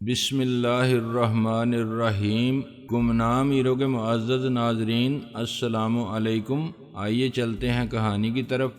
بسم اللہ الرحمن الرحیم۔ گمنام ایرو کے معزز ناظرین، السلام علیکم۔ آئیے چلتے ہیں کہانی کی طرف۔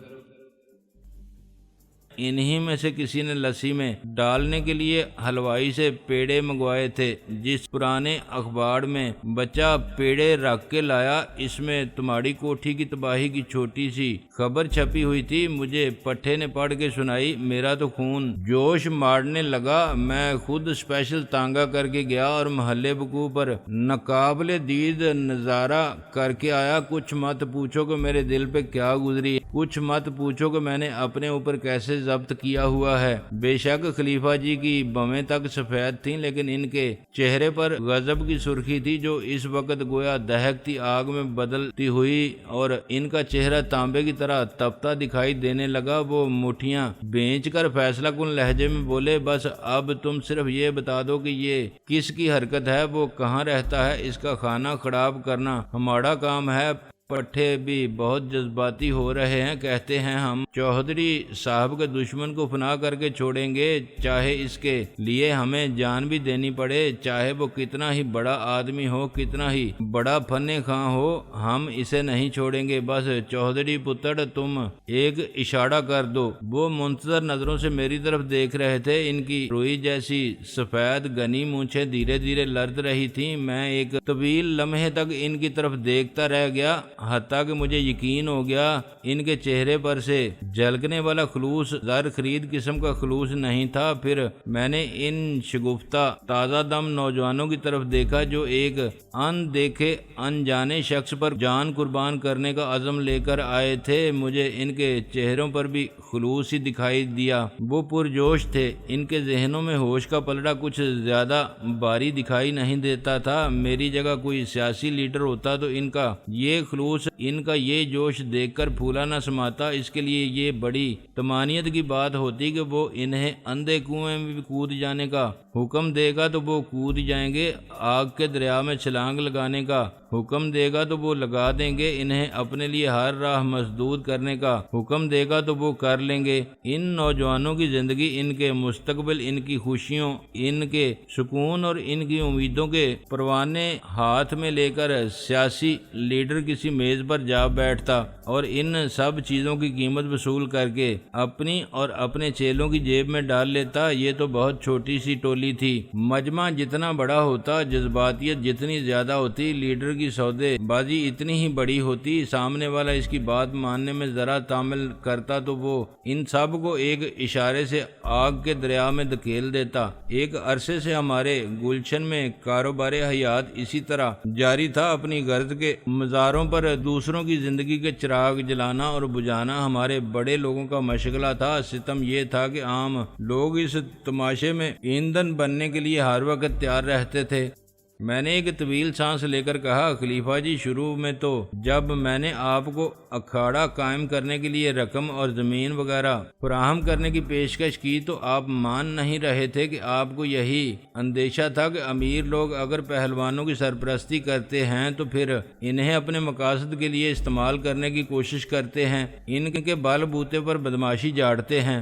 انہی میں سے کسی نے لسی میں ڈالنے کے لیے حلوائی سے پیڑے منگوائے تھے۔ جس پرانے اخبار میں بچہ پیڑے رکھ کے لایا، اس میں تمہاری کوٹھی کی تباہی کی چھوٹی سی خبر چھپی ہوئی تھی۔ مجھے پٹھے نے پڑھ کے سنائی، میرا تو خون جوش مارنے لگا۔ میں خود اسپیشل تانگا کر کے گیا اور محلے وقوع پر ناقابل دید نظارہ کر کے آیا۔ کچھ مت پوچھو کہ میرے دل پہ کیا گزری، کچھ مت پوچھو کہ میں نے اپنے اوپر کیسے ضبط کیا ہوا ہے۔ بے شک خلیفہ جی کی بویں تک سفید تھیں، لیکن ان کے چہرے پر غضب کی سرخی تھی جو اس وقت گویا دہکتی آگ میں بدلتی ہوئی، اور ان کا چہرہ تانبے کی طرح تپتا دکھائی دینے لگا۔ وہ مٹھیاں بھینچ کر فیصلہ کن لہجے میں بولے، بس اب تم صرف یہ بتا دو کہ یہ کس کی حرکت ہے، وہ کہاں رہتا ہے، اس کا کھانا خراب کرنا ہمارا کام ہے۔ پٹھے بھی بہت جذباتی ہو رہے ہیں، کہتے ہیں ہم چودھری صاحب کے دشمن کو فنا کر کے چھوڑیں گے، چاہے اس کے لیے ہمیں جان بھی دینی پڑے، چاہے وہ کتنا ہی بڑا آدمی ہو، کتنا ہی بڑا فن خواہ ہو، ہم اسے نہیں چھوڑیں گے۔ بس چودھری پتر تم ایک اشارہ کر دو۔ وہ منتظر نظروں سے میری طرف دیکھ رہے تھے۔ ان کی روئی جیسی سفید گھنی مونچھیں دھیرے دھیرے لرز رہی تھیں۔ میں ایک طویل لمحے تک ان کی طرف دیکھتا رہ گیا، حتیٰ کہ مجھے یقین ہو گیا ان کے چہرے پر سے جھلکنے والا خلوص زر خرید قسم کا خلوص نہیں تھا۔ پھر میں نے ان شگفتہ تازہ دم نوجوانوں کی طرف دیکھا جو ایک ان دیکھے انجانے شخص پر جان قربان کرنے کا عزم لے کر آئے تھے۔ مجھے ان کے چہروں پر بھی خلوص ہی دکھائی دیا۔ وہ پرجوش تھے، ان کے ذہنوں میں ہوش کا پلڑا کچھ زیادہ باری دکھائی نہیں دیتا تھا۔ میری جگہ کوئی سیاسی لیڈر ہوتا تو ان کا یہ خلوص، ان کا یہ جوش دیکھ کر پھولا نہ سماتا۔ اس کے لیے یہ بڑی طمانینت کی بات ہوتی کہ وہ انہیں اندھے کنویں میں بھی کود جانے کا حکم دے گا تو وہ کود جائیں گے، آگ کے دریا میں چھلانگ لگانے کا حکم دے گا تو وہ لگا دیں گے، انہیں اپنے لیے ہر راہ مسدود کرنے کا حکم دے گا تو وہ کر لیں گے۔ ان نوجوانوں کی زندگی، ان کے مستقبل، ان کی خوشیوں، ان کے سکون اور ان کی امیدوں کے پروانے ہاتھ میں لے کر سیاسی لیڈر کسی میز پر جا بیٹھتا اور ان سب چیزوں کی قیمت وصول کر کے اپنی اور اپنے چیلوں کی جیب میں ڈال لیتا۔ یہ تو بہت چھوٹی سی ٹولی تھی۔ مجمع جتنا بڑا ہوتا، جذباتیت جتنی زیادہ ہوتی، لیڈر کی سودے بازی اتنی ہی بڑی ہوتی، سامنے والا اس کی بات ماننے میں ذرا تامل کرتا تو وہ ان سب کو ایک اشارے سے آگ کے دریا میں دھکیل دیتا۔ ایک عرصے سے ہمارے گلشن میں کاروبار حیات اسی طرح جاری تھا۔ اپنی غرض کے مزاروں پر دوسروں کی زندگی کے چراغ جلانا اور بجھانا ہمارے بڑے لوگوں کا مشغلہ تھا۔ ستم یہ تھا کہ عام لوگ اس تماشے میں ایندھن بننے کے لیے ہر وقت تیار رہتے تھے۔ میں نے ایک طویل سانس لے کر کہا، خلیفہ جی، شروع میں تو جب میں نے آپ کو اکھاڑا قائم کرنے کے لیے رقم اور زمین وغیرہ فراہم کرنے کی پیشکش کی تو آپ مان نہیں رہے تھے کہ آپ کو یہی اندیشہ تھا کہ امیر لوگ اگر پہلوانوں کی سرپرستی کرتے ہیں تو پھر انہیں اپنے مقاصد کے لیے استعمال کرنے کی کوشش کرتے ہیں، ان کے بل بوتے پر بدماشی جھاڑتے ہیں۔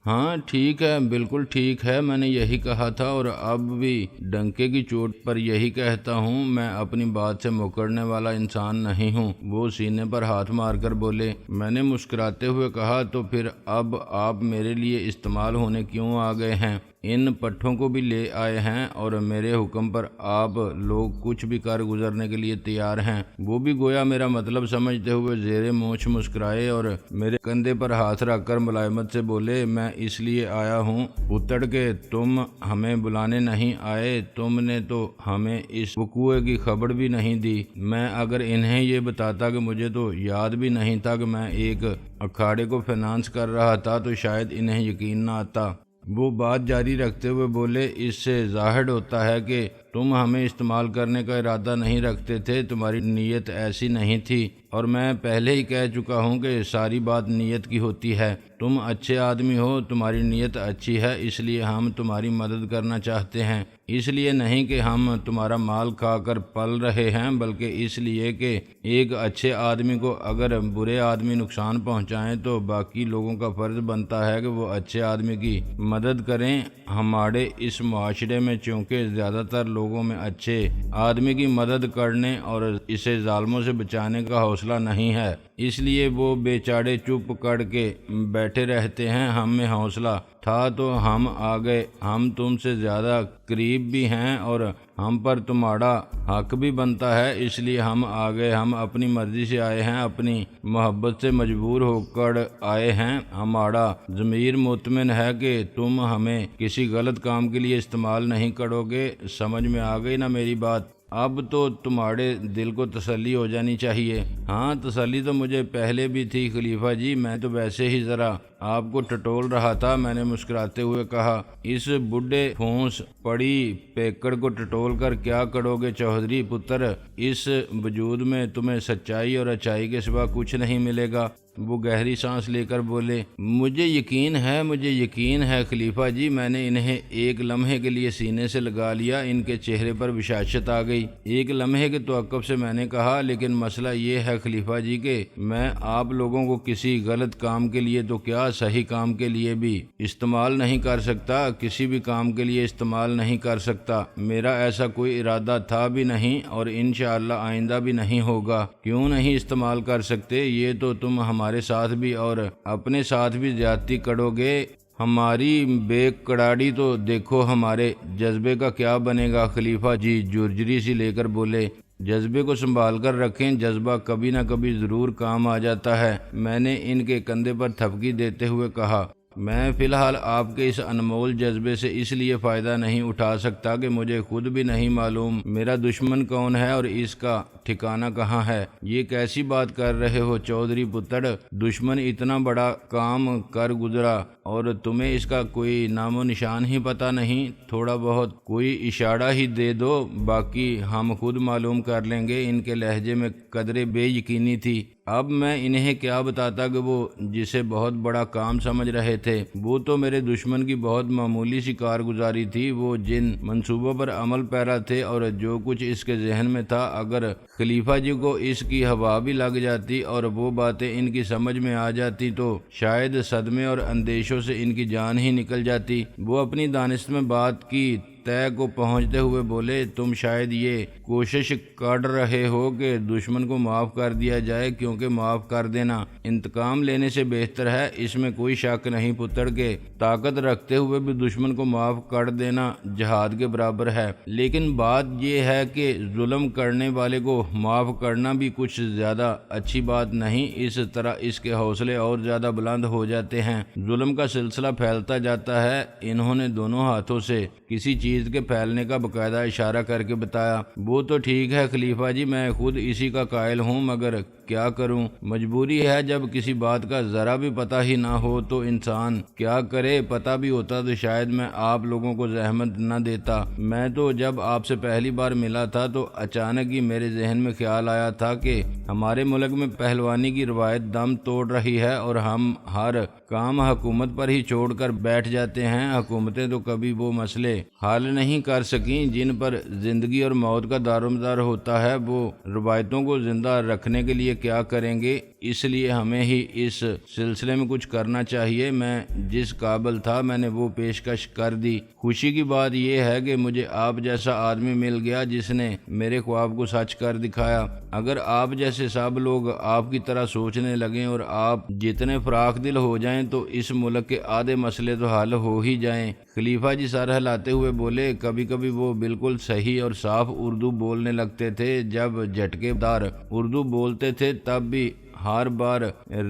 ہاں ٹھیک ہے، بالکل ٹھیک ہے، میں نے یہی کہا تھا اور اب بھی ڈنکے کی چوٹ پر یہی کہتا ہوں۔ میں اپنی بات سے مکرنے والا انسان نہیں ہوں۔ وہ سینے پر ہاتھ مار کر بولے۔ میں نے مسکراتے ہوئے کہا، تو پھر اب آپ میرے لیے استعمال ہونے کیوں آ گئے ہیں؟ ان پٹھوں کو بھی لے آئے ہیں اور میرے حکم پر آپ لوگ کچھ بھی کر گزرنے کے لیے تیار ہیں۔ وہ بھی گویا میرا مطلب سمجھتے ہوئے زیر مونچھ مسکرائے اور میرے کندھے پر ہاتھ رکھ کر ملائمت سے بولے، میں اس لیے آیا ہوں پتڑ کہ تم ہمیں بلانے نہیں آئے، تم نے تو ہمیں اس وقوع کی خبر بھی نہیں دی۔ میں اگر انہیں یہ بتاتا کہ مجھے تو یاد بھی نہیں تھا کہ میں ایک اکھاڑے کو فائنانس کر رہا تھا تو شاید انہیں یقین نہ آتا۔ وہ بات جاری رکھتے ہوئے بولے، اس سے ظاہر ہوتا ہے کہ تم ہمیں استعمال کرنے کا ارادہ نہیں رکھتے تھے، تمہاری نیت ایسی نہیں تھی، اور میں پہلے ہی کہہ چکا ہوں کہ ساری بات نیت کی ہوتی ہے۔ تم اچھے آدمی ہو، تمہاری نیت اچھی ہے، اس لیے ہم تمہاری مدد کرنا چاہتے ہیں، اس لیے نہیں کہ ہم تمہارا مال کھا کر پل رہے ہیں، بلکہ اس لیے کہ ایک اچھے آدمی کو اگر برے آدمی نقصان پہنچائیں تو باقی لوگوں کا فرض بنتا ہے کہ وہ اچھے آدمی کی مدد کریں۔ ہمارے اس معاشرے میں چونکہ زیادہ تر لوگوں میں اچھے آدمی کی مدد کرنے اور اسے ظالموں سے بچانے کا حوصلہ نہیں ہے، اس لیے وہ بیچارے چپ کر کے بیٹھے رہتے ہیں۔ ہم میں حوصلہ تھا تو ہم آ گئے، ہم تم سے زیادہ قریب بھی ہیں اور ہم پر تمہارا حق بھی بنتا ہے، اس لیے ہم آ گئے۔ ہم اپنی مرضی سے آئے ہیں، اپنی محبت سے مجبور ہو کر آئے ہیں۔ ہمارا ضمیر مطمئن ہے کہ تم ہمیں کسی غلط کام کے لیے استعمال نہیں کرو گے۔ سمجھ میں آ گئی نا میری بات؟ اب تو تمہارے دل کو تسلی ہو جانی چاہیے۔ ہاں، تسلی تو مجھے پہلے بھی تھی خلیفہ جی، میں تو ویسے ہی ذرا آپ کو ٹٹول رہا تھا۔ میں نے مسکراتے ہوئے کہا، اس بڈھے پھونس پڑی پیکڑ کو ٹٹول کر کیا کرو گے چودھری پتر؟ اس وجود میں تمہیں سچائی اور اچائی کے سوا کچھ نہیں ملے گا۔ وہ گہری سانس لے کر بولے، مجھے یقین ہے خلیفہ جی، میں نے انہیں ایک لمحے کے لیے سینے سے لگا لیا۔ ان کے چہرے پر بشاشت آ گئی۔ ایک لمحے کے توقف سے میں نے کہا، لیکن مسئلہ یہ ہے خلیفہ جی کہ میں آپ لوگوں کو کسی غلط کام کے لیے تو کیا صحیح کام کے لیے بھی استعمال نہیں کر سکتا، کسی بھی کام کے لیے استعمال نہیں کر سکتا۔ میرا ایسا کوئی ارادہ تھا بھی نہیں اور انشاءاللہ آئندہ بھی نہیں ہوگا۔ کیوں نہیں استعمال کر سکتے؟ یہ تو تم ہمارے ساتھ بھی اور اپنے ساتھ بھی زیادتی کرو گے۔ ہماری بے کڑاڑی تو دیکھو، ہمارے جذبے کا کیا بنے گا؟ خلیفہ جی جرجری سی لے کر بولے، جذبے کو سنبھال کر رکھیں، جذبہ کبھی نہ کبھی ضرور کام آ جاتا ہے۔ میں نے ان کے کندھے پر تھپکی دیتے ہوئے کہا، میں فی الحال آپ کے اس انمول جذبے سے اس لیے فائدہ نہیں اٹھا سکتا کہ مجھے خود بھی نہیں معلوم میرا دشمن کون ہے اور اس کا ٹھکانہ کہاں ہے۔ یہ کیسی بات کر رہے ہو چودھری پتر؟ دشمن اتنا بڑا کام کر گزرا اور تمہیں اس کا کوئی نام و نشان ہی پتہ نہیں؟ تھوڑا بہت کوئی اشارہ ہی دے دو، باقی ہم خود معلوم کر لیں گے۔ ان کے لہجے میں قدرے بے یقینی تھی۔ اب میں انہیں کیا بتاتا کہ وہ جسے بہت بڑا کام سمجھ رہے تھے وہ تو میرے دشمن کی بہت معمولی سی کارگزاری تھی۔ وہ جن منصوبوں پر عمل پیرا تھے اور جو کچھ اس کے ذہن میں تھا، اگر خلیفہ جی کو اس کی ہوا بھی لگ جاتی اور وہ باتیں ان کی سمجھ میں آ جاتی تو شاید صدمے اور اندیشوں سے ان کی جان ہی نکل جاتی۔ وہ اپنی دانست میں بات کی طے کو پہنچتے ہوئے بولے، تم شاید یہ کوشش کر رہے ہو کہ دشمن کو معاف کر دیا جائے، کیونکہ معاف کر دینا انتقام لینے سے بہتر ہے۔ اس میں کوئی شک نہیں پتر کے طاقت رکھتے ہوئے بھی دشمن کو معاف کر دینا جہاد کے برابر ہے، لیکن بات یہ ہے کہ ظلم کرنے والے کو معاف کرنا بھی کچھ زیادہ اچھی بات نہیں۔ اس طرح اس کے حوصلے اور زیادہ بلند ہو جاتے ہیں، ظلم کا سلسلہ پھیلتا جاتا ہے۔ انہوں نے دونوں ہاتھوں سے کسی چیز کے پھیلنے کا باقاعدہ اشارہ کر کے بتایا، وہ تو ٹھیک ہے خلیفہ جی، میں خود اسی کا قائل ہوں، مگر کیا کروں؟ مجبوری ہے۔ جب کسی بات کا ذرا بھی پتہ ہی نہ ہو تو انسان کیا کرے؟ پتہ بھی ہوتا تو شاید میں آپ لوگوں کو زحمت نہ دیتا۔ میں تو جب آپ سے پہلی بار ملا تھا تو اچانک ہی میرے ذہن میں خیال آیا تھا کہ ہمارے ملک میں پہلوانی کی روایت دم توڑ رہی ہے اور ہم ہر کام حکومت پر ہی چھوڑ کر بیٹھ جاتے ہیں۔ حکومتیں تو کبھی وہ مسئلے حل نہیں کر سکیں جن پر زندگی اور موت کا دارومدار ہوتا ہے، وہ روایتوں کو زندہ رکھنے کے لیے کیا کریں گے؟ اس لیے ہمیں ہی اس سلسلے میں کچھ کرنا چاہیے۔ میں جس قابل تھا میں نے وہ پیشکش کر دی۔ خوشی کی بات یہ ہے کہ مجھے آپ جیسا آدمی مل گیا جس نے میرے خواب کو سچ کر دکھایا۔ اگر آپ جیسے سب لوگ آپ کی طرح سوچنے لگیں اور آپ جتنے فراخ دل ہو جائیں تو اس ملک کے آدھے مسئلے تو حل ہو ہی جائیں۔ خلیفہ جی سر ہلاتے ہوئے بولے، کبھی کبھی وہ بالکل صحیح اور صاف اردو بولنے لگتے تھے۔ جب جھٹکے دار اردو بولتے تھے تب بھی ہر بار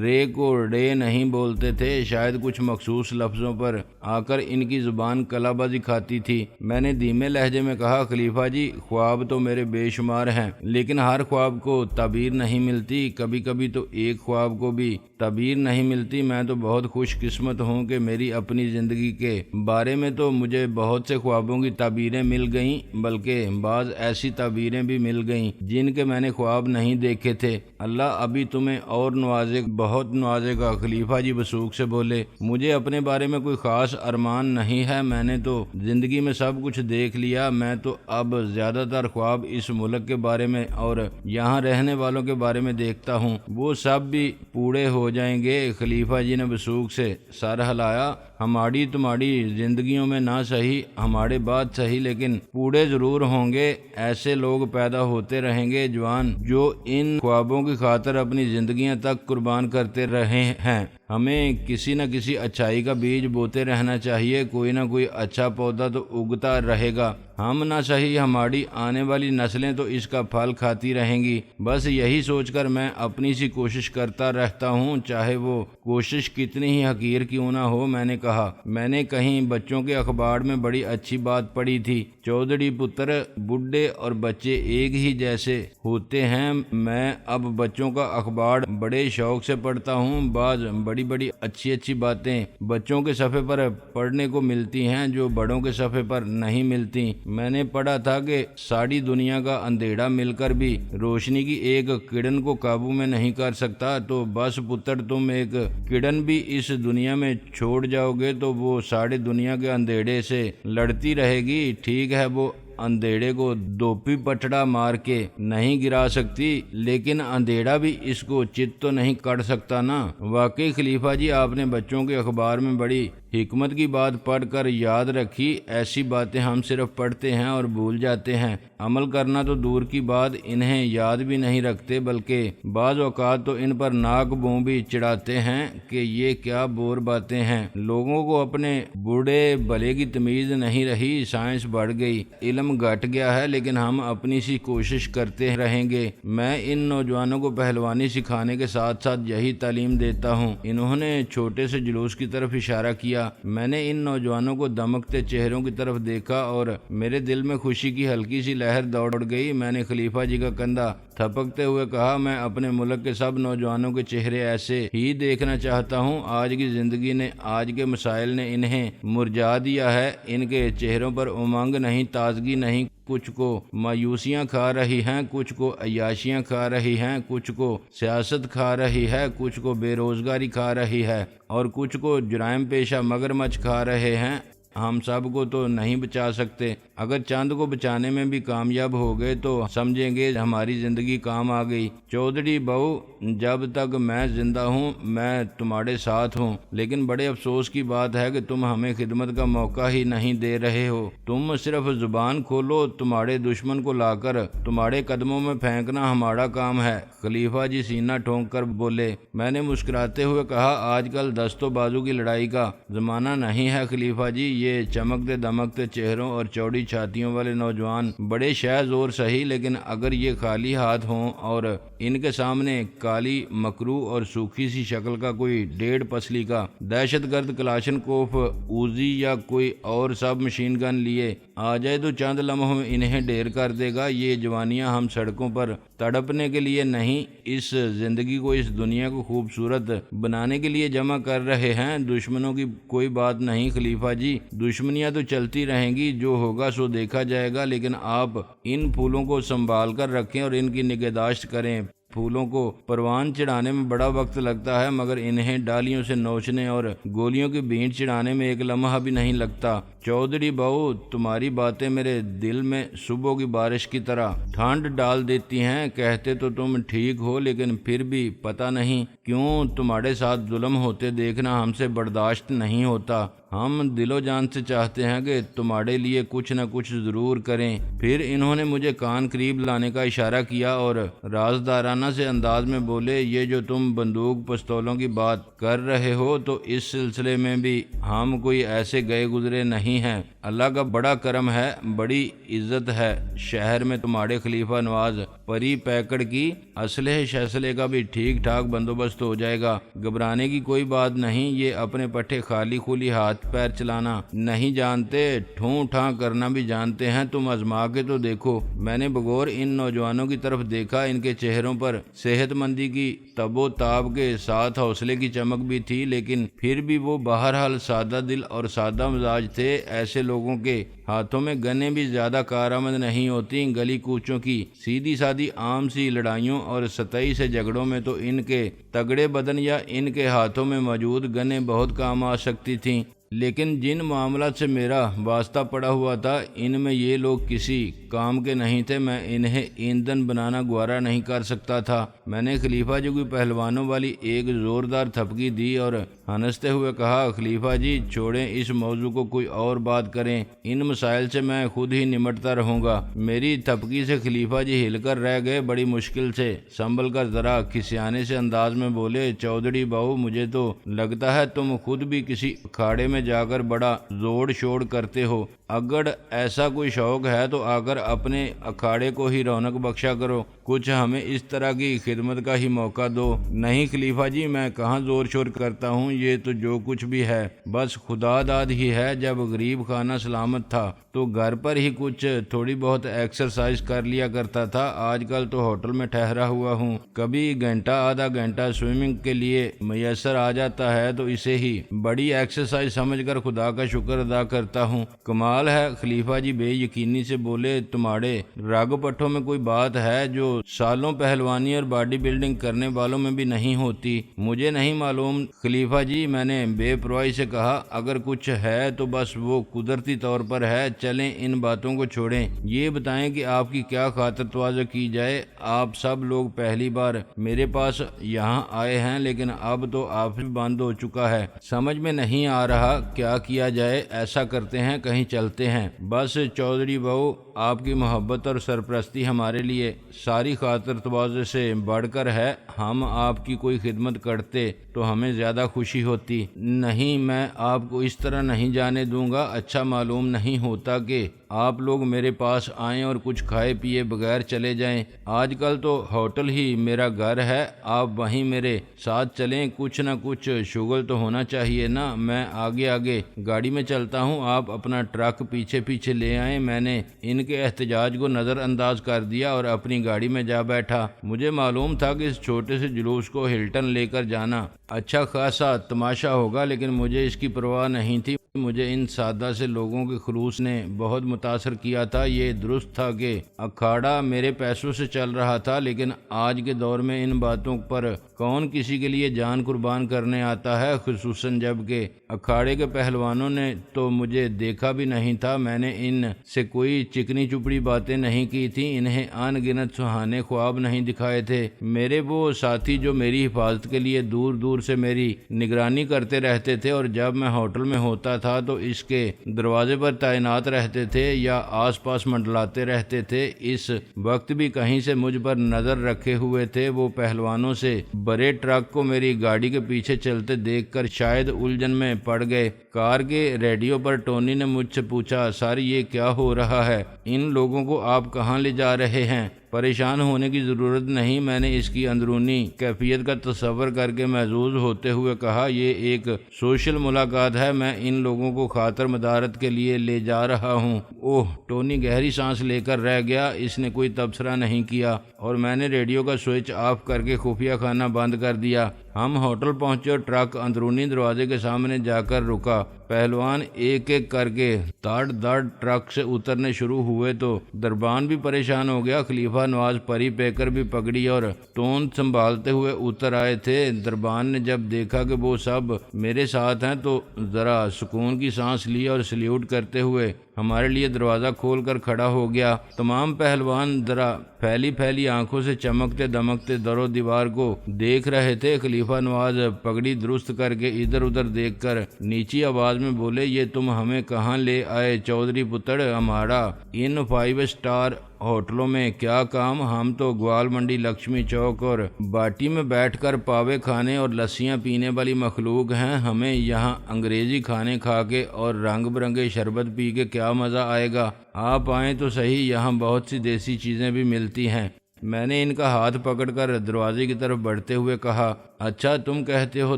رے کو ڈے نہیں بولتے تھے، شاید کچھ مخصوص لفظوں پر آ کر ان کی زبان کلا بازی کھاتی تھی۔ میں نے دھیمے لہجے میں کہا، خلیفہ جی خواب تو میرے بے شمار ہیں، لیکن ہر خواب کو تعبیر نہیں ملتی۔ کبھی کبھی تو ایک خواب کو بھی تعبیر نہیں ملتی۔ میں تو بہت خوش قسمت ہوں کہ میری اپنی زندگی کے بارے میں تو مجھے بہت سے خوابوں کی تعبیریں مل گئیں، بلکہ بعض ایسی تعبیریں بھی مل گئیں جن کے میں نے خواب نہیں دیکھے تھے۔ اللہ ابھی تمہیں اور نوازے، بہت نوازے گا۔ خلیفہ جی وثوق سے بولے، مجھے اپنے بارے میں کوئی خاص ارمان نہیں ہے، میں نے تو زندگی میں سب کچھ دیکھ لیا۔ میں تو اب زیادہ تر خواب اس ملک کے بارے میں اور یہاں رہنے والوں کے بارے میں دیکھتا ہوں، وہ سب بھی پورے ہو جائیں گے۔ خلیفہ جی نے وثوق سے سر ہلایا، ہماری تمہاری زندگیوں میں نہ صحیح ہمارے بعد صحیح لیکن پورے ضرور ہوں گے۔ ایسے لوگ پیدا ہوتے رہیں گے جوان جو ان خوابوں کی خاطر اپنی زندگیاں تک قربان کرتے رہے ہیں۔ ہمیں کسی نہ کسی اچھائی کا بیج بوتے رہنا چاہیے، کوئی نہ کوئی اچھا پودا تو اگتا رہے گا، ہم نہ صحیح ہماری آنے والی نسلیں تو اس کا پھل کھاتی رہیں گی۔ بس یہی سوچ کر میں اپنی سی کوشش کرتا رہتا ہوں، چاہے وہ کوشش کتنی ہی حقیر کیوں نہ ہو۔ میں نے کہا، میں نے کہیں بچوں کے اخبار میں بڑی اچھی بات پڑھی تھی، چودھری پتر بڈھے اور بچے ایک ہی جیسے ہوتے ہیں۔ میں اب بچوں کا اخبار بڑے شوق سے پڑھتا ہوں، بعض بڑی اچھی باتیں بچوں کے صفحے پر پڑھنے کو ملتی ہیں جو بڑوں کے صفحے پر نہیں ملتی۔ میں نے پڑھا تھا کہ ساری دنیا کا اندھیرا مل کر بھی روشنی کی ایک کرن کو قابو میں نہیں کر سکتا، تو بس پتر تم ایک کرن بھی اس دنیا میں چھوڑ جاؤ گے تو وہ سارے دنیا کے اندھیرے سے لڑتی رہے گی۔ ٹھیک ہے، وہ اندھیرے کو دوپی پٹڑا مار کے نہیں گرا سکتی، لیکن اندھیرا بھی اس کو چت تو نہیں کر سکتا نا۔ واقعی خلیفہ جی، آپ نے بچوں کے اخبار میں بڑی حکمت کی بات پڑھ کر یاد رکھی۔ ایسی باتیں ہم صرف پڑھتے ہیں اور بھول جاتے ہیں، عمل کرنا تو دور کی بات، انہیں یاد بھی نہیں رکھتے، بلکہ بعض اوقات تو ان پر ناک بوں بھی چڑھاتے ہیں کہ یہ کیا بور باتیں ہیں۔ لوگوں کو اپنے بوڑھے بھلے کی تمیز نہیں رہی، سائنس بڑھ گئی، علم گھٹ گیا ہے، لیکن ہم اپنی سی کوشش کرتے رہیں گے۔ میں ان نوجوانوں کو پہلوانی سکھانے کے ساتھ ساتھ یہی تعلیم دیتا ہوں۔ انہوں نے چھوٹے سے جلوس کی طرف اشارہ کیا۔ میں نے ان نوجوانوں کو دمکتے چہروں کی طرف دیکھا اور میرے دل میں خوشی کی ہلکی سی لہر دوڑ گئی۔ میں نے خلیفہ جی کا کندھا تھپکتے ہوئے کہا، میں اپنے ملک کے سب نوجوانوں کے چہرے ایسے ہی دیکھنا چاہتا ہوں۔ آج کی زندگی نے، آج کے مسائل نے انہیں مرجھا دیا ہے، ان کے چہروں پر امنگ نہیں، تازگی نہیں۔ کچھ کو مایوسیاں کھا رہی ہیں، کچھ کو عیاشیاں کھا رہی ہیں، کچھ کو سیاست کھا رہی ہے، کچھ کو بے روزگاری کھا رہی ہے اور کچھ کو جرائم پیشہ مگرمچھ کھا رہے ہیں۔ ہم سب کو تو نہیں بچا سکتے، اگر چند کو بچانے میں بھی کامیاب ہو گئے تو سمجھیں گے ہماری زندگی کام آ گئی۔ چودھری بہو، جب تک میں زندہ ہوں میں تمہارے ساتھ ہوں، لیکن بڑے افسوس کی بات ہے کہ تم ہمیں خدمت کا موقع ہی نہیں دے رہے ہو۔ تم صرف زبان کھولو، تمہارے دشمن کو لا کر تمہارے قدموں میں پھینکنا ہمارا کام ہے۔ خلیفہ جی سینہ ٹھونک کر بولے۔ میں نے مسکراتے ہوئے کہا، آج کل دست و بازو کی لڑائی کا زمانہ نہیں ہے خلیفہ جی، یہ چمکتے دمکتے چہروں اور چوڑی چھاتیوں والے نوجوان بڑے شہ زور سہی، لیکن اگر یہ خالی ہاتھ ہوں اور ان کے سامنے کالی مکرو اور سوکھی سی شکل کا کوئی 1.5 پسلی کا دہشت گرد کلاشن کوف اوزی یا کوئی اور سب مشین گن لیے آ جائے تو چند لمحوں میں انہیں ڈھیر کر دے گا۔ یہ جوانیاں ہم سڑکوں پر تڑپنے کے لیے نہیں، اس زندگی کو، اس دنیا کو خوبصورت بنانے کے لیے جمع کر رہے ہیں۔ دشمنوں کی کوئی بات نہیں خلیفہ جی، دشمنیاں تو چلتی رہیں گی، جو ہوگا سو دیکھا جائے گا، لیکن آپ ان پھولوں کو سنبھال کر رکھیں اور ان کی نگہداشت کریں۔ پھولوں کو پروان چڑھانے میں بڑا وقت لگتا ہے، مگر انہیں ڈالیوں سے نوچنے اور گولیوں کی بھینٹ چڑھانے میں ایک لمحہ بھی نہیں لگتا۔ چودھری بہو، تمہاری باتیں میرے دل میں صبح کی بارش کی طرح ٹھنڈ ڈال دیتی ہیں۔ کہتے تو تم ٹھیک ہو، لیکن پھر بھی پتہ نہیں کیوں تمہارے ساتھ ظلم ہوتے دیکھنا ہم سے برداشت نہیں ہوتا۔ ہم دل و جان سے چاہتے ہیں کہ تمہارے لیے کچھ نہ کچھ ضرور کریں۔ پھر انہوں نے مجھے کان قریب لانے کا اشارہ کیا اور رازدارانہ سے انداز میں بولے، یہ جو تم بندوق پستولوں کی بات کر رہے ہو تو اس سلسلے میں بھی ہم کوئی ایسے گئے گزرے نہیں ہیں۔ اللہ کا بڑا کرم ہے، بڑی عزت ہے، شہر میں تمہارے خلیفہ نواز پری پیکڑ کی اسلحے شسلے کا بھی ٹھیک ٹھاک بندوبست ہو جائے گا۔ گھبرانے کی کوئی بات نہیں، یہ اپنے پٹھے خالی خولی ہاتھ پیر چلانا نہیں جانتے، ٹھوں ٹھاں کرنا بھی جانتے ہیں، تم آزما کے تو دیکھو۔ میں نے بغور ان نوجوانوں کی طرف دیکھا، ان کے چہروں پر صحت مندی کی تب و تاب کے ساتھ حوصلے کی چمک بھی تھی، لیکن پھر بھی وہ بہرحال سادہ دل اور سادہ مزاج تھے۔ ایسے لوگوں کے ہاتھوں میں گنیں بھی زیادہ کارآمد نہیں ہوتی، گلی کوچوں کی سیدھی سادی عام سی لڑائیوں اور سطحی سے جھگڑوں میں تو ان کے تگڑے بدن یا ان کے ہاتھوں میں موجود گنیں بہت کام آ سکتی تھیں، لیکن جن معاملات سے میرا واسطہ پڑا ہوا تھا ان میں یہ لوگ کسی کام کے نہیں تھے۔ میں انہیں ایندھن بنانا گوارا نہیں کر سکتا تھا۔ میں نے خلیفہ جی کو پہلوانوں والی ایک زوردار تھپکی دی اور ہنستے ہوئے کہا، خلیفہ جی چھوڑیں اس موضوع کو، کوئی اور بات کریں، ان مسائل سے میں خود ہی نمٹتا رہوں گا۔ میری تھپکی سے خلیفہ جی ہل کر رہ گئے، بڑی مشکل سے سنبھل کر ذرا کھسیانے سے انداز میں بولے، چودھری بہو مجھے تو لگتا ہے تم خود بھی کسی اکھاڑے میں جا کر بڑا زوڑ شوڑ کرتے ہو، اگر ایسا کوئی شوق ہے تو آ کر اپنے اکھاڑے کو ہی رونق بخشا کرو، کچھ ہمیں اس طرح کی خدمت کا ہی موقع دو۔ نہیں خلیفہ جی، میں کہاں زور شور کرتا ہوں، یہ تو جو کچھ بھی ہے بس خدا داد ہی ہے۔ جب غریب خانہ سلامت تھا تو گھر پر ہی کچھ تھوڑی بہت ایکسرسائز کر لیا کرتا تھا، آج کل تو ہوٹل میں ٹھہرا ہوا ہوں، کبھی گھنٹہ آدھا گھنٹہ سوئمنگ کے لیے میسر آ جاتا ہے تو اسے ہی بڑی ایکسرسائز سمجھ کر خدا کا شکر ادا کرتا ہوں۔ کمال ہے، خلیفہ جی بے یقینی سے بولے، تمہارے رگ پٹھوں میں کوئی بات ہے جو سالوں پہلوانی اور باڈی بلڈنگ کرنے والوں میں بھی نہیں ہوتی؟ مجھے نہیں معلوم خلیفہ جی، میں نے بے پرواہی سے کہا، اگر کچھ ہے تو بس وہ قدرتی طور پر ہے، چلیں ان باتوں کو چھوڑیں، یہ بتائیں کہ آپ کی کیا خاطر تواضع کی جائے؟ آپ سب لوگ پہلی بار میرے پاس یہاں آئے ہیں، لیکن اب تو آفس بند ہو چکا ہے، سمجھ میں نہیں آ رہا کیا کیا جائے۔ ایسا کرتے ہیں کہیں چلتے ہیں، بس چودھری بہو آپ کی محبت اور سرپرستی ہمارے لیے ساری خاطر تواضع سے بڑھ کر ہے، ہم آپ کی کوئی خدمت کرتے تو ہمیں زیادہ خوشی ہوتی۔ نہیں، میں آپ کو اس طرح نہیں جانے دوں گا، اچھا معلوم نہیں ہوتا کہ آپ لوگ میرے پاس آئیں اور کچھ کھائے پیے بغیر چلے جائیں۔ آج کل تو ہوٹل ہی میرا گھر ہے، آپ وہیں میرے ساتھ چلیں، کچھ نہ کچھ شغل تو ہونا چاہیے نا۔ میں آگے آگے گاڑی میں چلتا ہوں، آپ اپنا ٹرک پیچھے پیچھے لے آئیں۔ میں نے ان کے احتجاج کو نظر انداز کر دیا اور اپنی گاڑی میں جا بیٹھا۔ مجھے معلوم تھا کہ اس چھوٹے سے جلوس کو ہلٹن لے کر جانا اچھا خاصا تماشا ہوگا، لیکن مجھے اس کی پرواہ نہیں تھی۔ مجھے ان سادہ سے لوگوں کے خلوص نے بہت متاثر کیا تھا۔ یہ درست تھا کہ اکھاڑا میرے پیسوں سے چل رہا تھا، لیکن آج کے دور میں ان باتوں پر کون کسی کے لیے جان قربان کرنے آتا ہے، خصوصاً جب کہ اکھاڑے کے پہلوانوں نے تو مجھے دیکھا بھی نہیں تھا۔ میں نے ان سے کوئی چکنی چپڑی باتیں نہیں کی تھیں، انہیں ان گنت سہانے خواب نہیں دکھائے تھے۔ میرے وہ ساتھی جو میری حفاظت کے لیے دور دور سے میری نگرانی کرتے رہتے تھے اور جب میں ہوٹل میں ہوتا تھا تو اس کے دروازے پر تعینات رہتے تھے یا آس پاس منڈلاتے رہتے تھے، اس وقت بھی کہیں سے مجھ پر نظر رکھے ہوئے تھے۔ وہ پہلوانوں سے بڑے ٹرک کو میری گاڑی کے پیچھے چلتے دیکھ کر شاید الجھن میں پڑ گئے۔ کار کے ریڈیو پر ٹونی نے مجھ سے پوچھا، سر یہ کیا ہو رہا ہے؟ ان لوگوں کو آپ کہاں لے جا رہے ہیں؟ پریشان ہونے کی ضرورت نہیں، میں نے اس کی اندرونی کیفیت کا تصور کر کے محظوظ ہوتے ہوئے کہا، یہ ایک سوشل ملاقات ہے، میں ان لوگوں کو خاطر مدارت کے لیے لے جا رہا ہوں۔ اوہ، ٹونی گہری سانس لے کر رہ گیا، اس نے کوئی تبصرہ نہیں کیا اور میں نے ریڈیو کا سوئچ آف کر کے خفیہ خانہ بند کر دیا۔ ہم ہوٹل پہنچے اور ٹرک اندرونی دروازے کے سامنے جا کر رکا۔ پہلوان ایک ایک کر کے داڑ داڑ ٹرک سے اترنے شروع ہوئے تو دربان بھی پریشان ہو گیا۔ خلیفہ نواز پری پیکر بھی پگڑی اور توند سنبھالتے ہوئے اتر آئے تھے۔ دربان نے جب دیکھا کہ وہ سب میرے ساتھ ہیں تو ذرا سکون کی سانس لی اور سلیوٹ کرتے ہوئے ہمارے لیے دروازہ کھول کر کھڑا ہو گیا۔ تمام پہلوان ذرا پھیلی پھیلی آنکھوں سے چمکتے دمکتے در و دیوار کو دیکھ رہے تھے۔ خلیفہ نواز پگڑی درست کر کے ادھر ادھر دیکھ کر نیچی آواز میں بولے، یہ تم ہمیں کہاں لے آئے چودھری پتر؟ ہمارا ان 5 اسٹار ہوٹلوں میں کیا کام؟ ہم تو گوال منڈی، لکشمی چوک اور باٹی میں بیٹھ کر پاوے کھانے اور لسیاں پینے والی مخلوق ہیں، ہمیں یہاں انگریزی کھانے کھا کے اور رنگ برنگے شربت پی کے کیا مزہ آئے گا؟ آپ آئیں تو صحیح، یہاں بہت سی دیسی چیزیں بھی ملتی ہیں۔ میں نے ان کا ہاتھ پکڑ کر دروازے کی طرف بڑھتے ہوئے کہا، اچھا تم کہتے ہو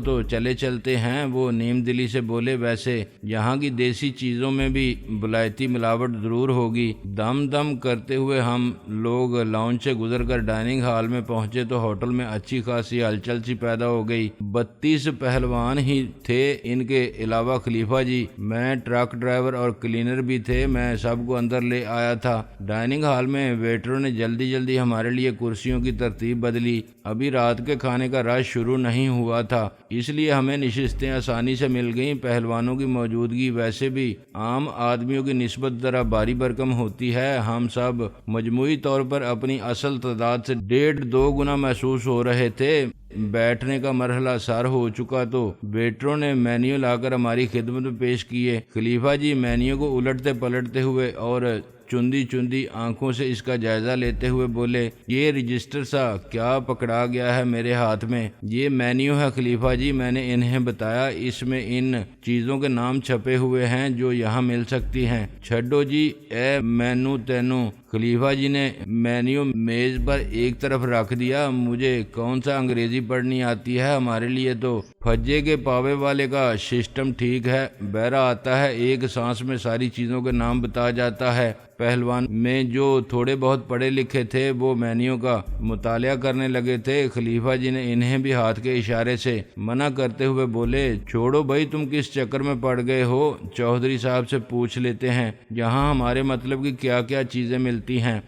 تو چلے چلتے ہیں۔ وہ نیم دلی سے بولے، ویسے یہاں کی دیسی چیزوں میں بھی ولایتی ملاوٹ ضرور ہوگی۔ دم دم کرتے ہوئے ہم لوگ لاؤنج سے گزر کر ڈائننگ ہال میں پہنچے تو ہوٹل میں اچھی خاصی ہلچل سی پیدا ہو گئی۔ 32 پہلوان ہی تھے، ان کے علاوہ خلیفہ جی، میں، ٹرک ڈرائیور اور کلینر بھی تھے۔ میں سب کو اندر لے آیا تھا۔ ڈائننگ ہال میں ویٹروں نے جلدی جلدی ہمارے لیے کرسیوں کی ترتیب بدلی۔ ابھی رات کے کھانے کا رش شروع نہیں ہوا تھا، اس لیے ہمیں نشستیں آسانی سے مل گئیں۔ پہلوانوں کی موجودگی ویسے بھی عام آدمیوں کی نسبت ذرا بھاری بھرکم ہوتی ہے۔ ہم سب مجموعی طور پر اپنی اصل تعداد سے 1.5-2 گنا محسوس ہو رہے تھے۔ بیٹھنے کا مرحلہ سر ہو چکا تو ویٹروں نے مینیو لا کر ہماری خدمت میں پیش کیے۔ خلیفہ جی مینیو کو الٹتے پلٹتے ہوئے اور چندی چندی آنکھوں سے اس کا جائزہ لیتے ہوئے بولے، یہ رجسٹر سا کیا پکڑا گیا ہے میرے ہاتھ میں؟ یہ مینیو ہے خلیفہ جی، میں نے انہیں بتایا، اس میں ان چیزوں کے نام چھپے ہوئے ہیں جو یہاں مل سکتی ہیں۔ چھڈو جی اے مینو تینو۔ خلیفہ جی نے مینیو میز پر ایک طرف رکھ دیا۔ مجھے کون سا انگریزی پڑھنی آتی ہے، ہمارے لیے تو پھجے کے پاوے والے کا سسٹم ٹھیک ہے، بہرا آتا ہے، ایک سانس میں ساری چیزوں کے نام بتا جاتا ہے۔ پہلوان میں جو تھوڑے بہت پڑھے لکھے تھے وہ مینیو کا مطالعہ کرنے لگے تھے۔ خلیفہ جی نے انہیں بھی ہاتھ کے اشارے سے منع کرتے ہوئے بولے، چھوڑو بھائی، تم کس چکر میں پڑ گئے ہو؟ چودھری صاحب سے پوچھ لیتے ہیں یہاں ہمارے مطلب کی کیا کیا چیزیں ملتی ہیں۔